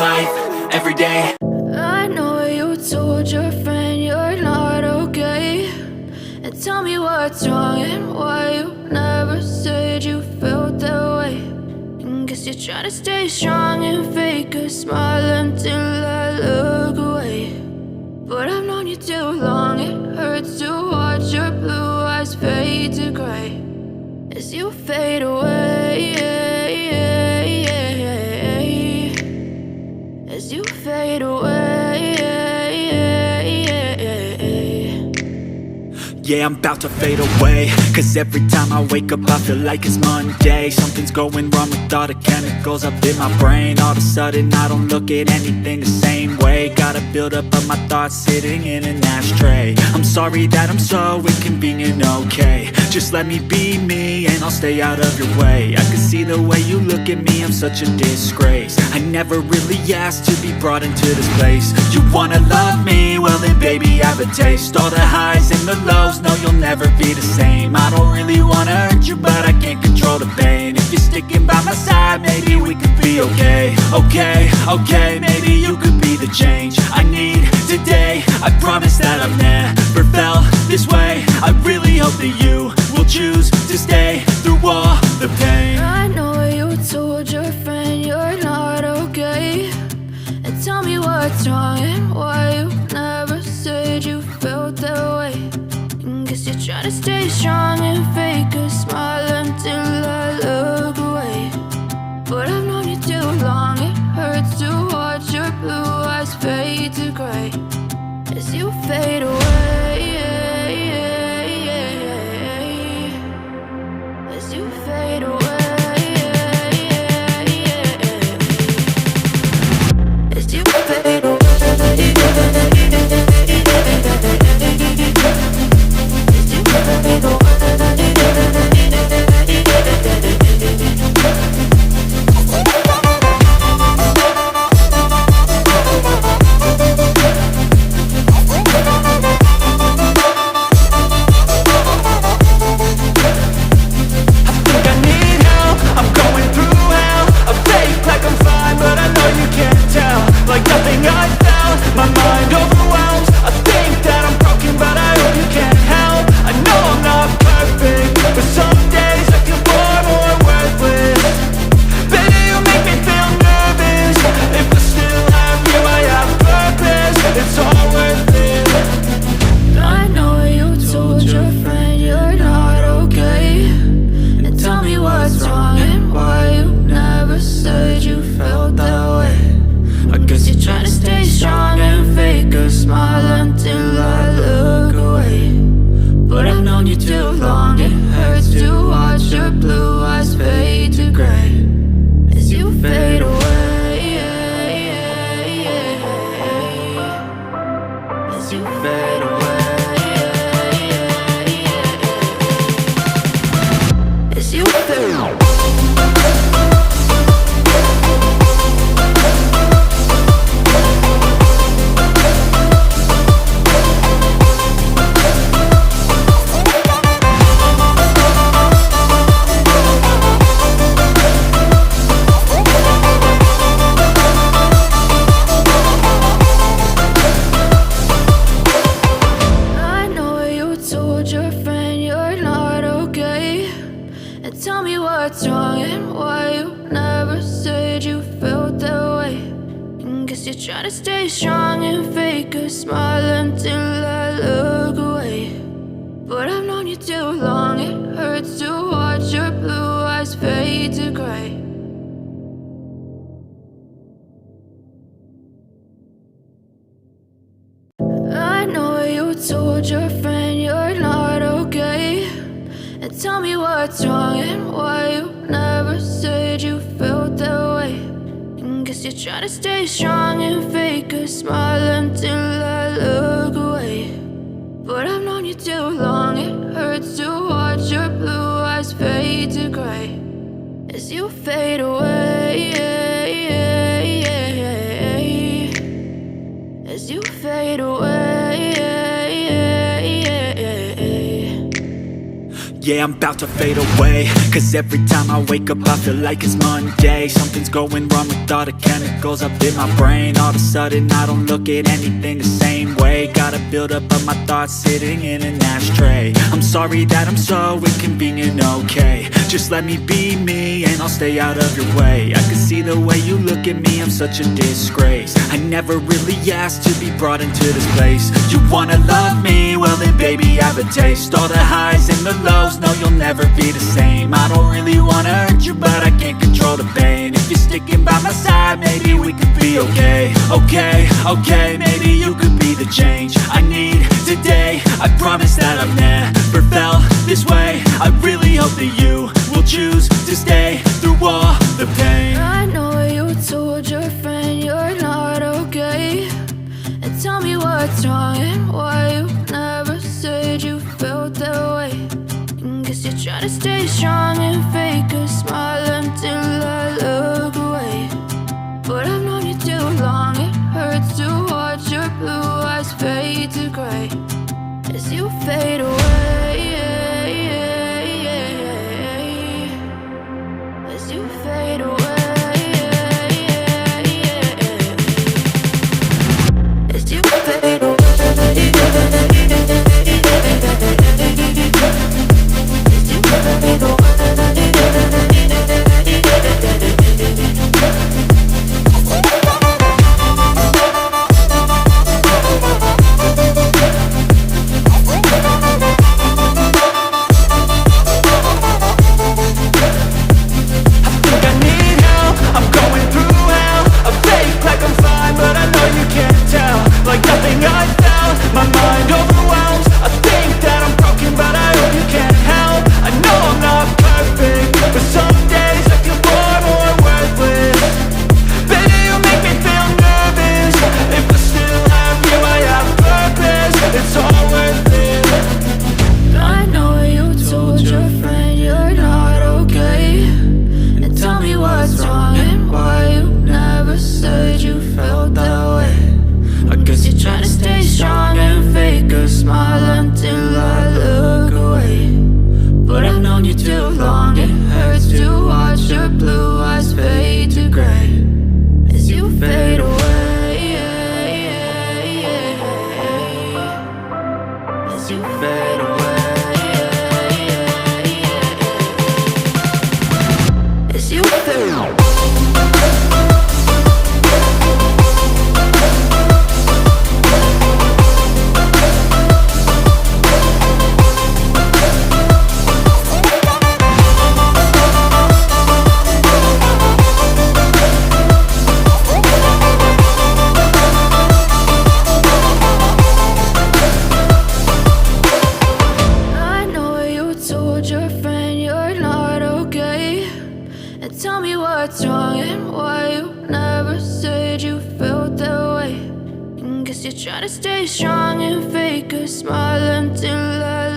life, every day. I know you told your friend you're not okay, and tell me what's wrong and why you never said you felt that way. And guess you're trying to stay strong and fake a smile until I look away. But I've known you too long, it hurts to watch your blue eyes fade to gray as you fade away, as you fade away. Yeah, I'm about to fade away, cause every time I wake up I feel like it's Monday. Something's going wrong with all the chemicals up in my brain. All of a sudden I don't look at anything the same way. Got a build up of my thoughts sitting in an ashtray. I'm sorry that I'm so inconvenient, okay. Just let me be me and I'll stay out of your way. I can see the way you look at me, I'm such a disgrace. I never really asked to be brought into this place. You wanna love me? Well then baby have a taste. All the highs and the lows, no you'll never be the same. I don't really wanna hurt you but I can't control the pain. If you're sticking by my side, maybe we could be okay. Okay, maybe you could be the change I need today. I promise that I've never felt this way. I really hope that you will choose to stay through all the pain. I know you told your friend you're not okay, and tell me what's wrong and why you never said you felt that way. And guess you're trying to stay strong and fake a smile until I look away. But I've known you too long, it hurts to watch your blue eyes fade to gray as you fade away, as you fade away. As you fade away. Told your friend you're not okay, and tell me what's wrong and why you never said you felt that way. And guess you're trying to stay strong and fake a smile until I look away. But I've known you too long, it hurts to watch your blue eyes fade to gray as you fade away, as you fade away. Yeah, I'm about to fade away, cause every time I wake up I feel like it's Monday. Something's going wrong with all the chemicals up in my brain. All of a sudden I don't look at anything the same way. Got a buildup of my thoughts sitting in an ashtray. I'm sorry that I'm so inconvenient, okay. Just let me be me and I'll stay out of your way. I can see the way you look at me, I'm such a disgrace. I never really asked to be brought into this place. You wanna love me? Well then baby I have a taste. All the highs and the lows, no you'll never be the same. I don't really wanna hurt you but I can't control the pain. If you're sticking by my side maybe we could be okay. Okay, maybe you could be the change I need today. I promise that I've never felt this way. I really hope that you will choose to stay through all the pain. I know you told your friend you're not okay, and tell me what's wrong and why you never said you felt that way. And guess you're trying to stay strong and fake a smile until I look away. But I've known you too long, it hurts to watch your blue eyes fade to gray as you fade away. As you fade away. As you fade away. As you fade away. Trying to stay strong and fake a smile until I